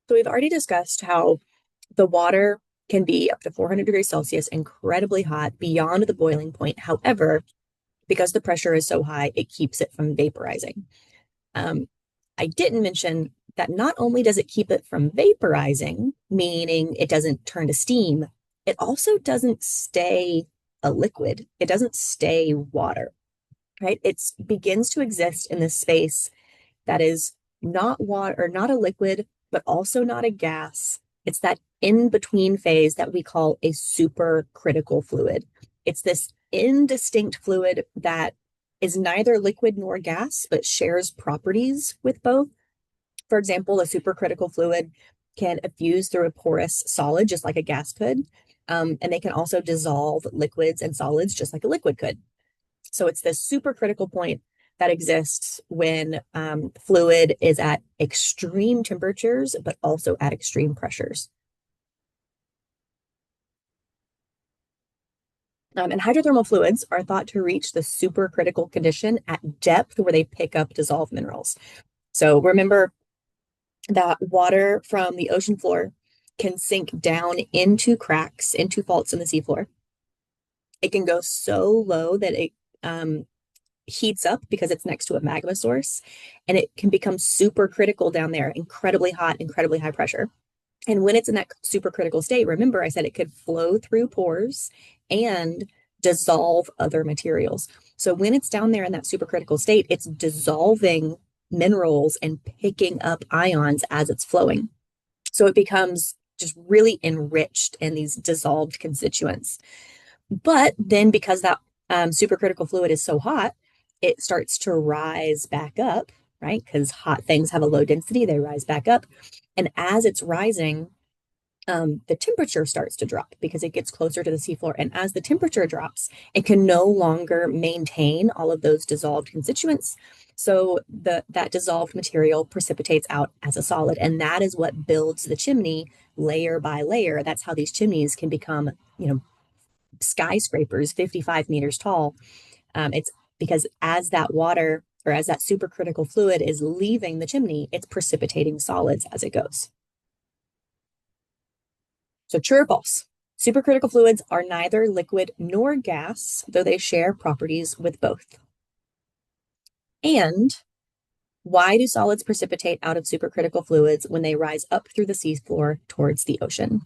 So we've already discussed how the water can be up to 400 degrees Celsius, incredibly hot, beyond the boiling point. However, because the pressure is so high, it keeps it from vaporizing. Um, I didn't mention that not only does it keep it from vaporizing, meaning it doesn't turn to steam, it also doesn't stay a liquid. It doesn't stay water, right? It begins to exist in this space that is not water or not a liquid, but also not a gas. It's that in between phase that we call a supercritical fluid. It's this indistinct fluid that is neither liquid nor gas, but shares properties with both. For example, a supercritical fluid can effuse through a porous solid, just like a gas could. And they can also dissolve liquids and solids, just like a liquid could. So it's this supercritical point that exists when fluid is at extreme temperatures, but also at extreme pressures. And hydrothermal fluids are thought to reach the supercritical condition at depth where they pick up dissolved minerals. So remember that water from the ocean floor can sink down into cracks, into faults in the seafloor. It can go so low that it heats up because it's next to a magma source, and it can become super critical down there, incredibly hot, incredibly high pressure. And when it's in that super critical state, remember I said it could flow through pores and dissolve other materials. So when it's down there in that supercritical state, it's dissolving minerals and picking up ions as it's flowing. So it becomes just really enriched in these dissolved constituents. But then because that supercritical fluid is so hot, it starts to rise back up, right? Because hot things have a low density, they rise back up. And as it's rising, the temperature starts to drop because it gets closer to the seafloor. And as the temperature drops, it can no longer maintain all of those dissolved constituents. So that dissolved material precipitates out as a solid. And that is what builds the chimney layer by layer. That's how these chimneys can become, skyscrapers 55 meters tall. It's because as that water or as that supercritical fluid is leaving the chimney, it's precipitating solids as it goes. So true or false? Supercritical fluids are neither liquid nor gas, though they share properties with both. And why do solids precipitate out of supercritical fluids when they rise up through the seafloor towards the ocean?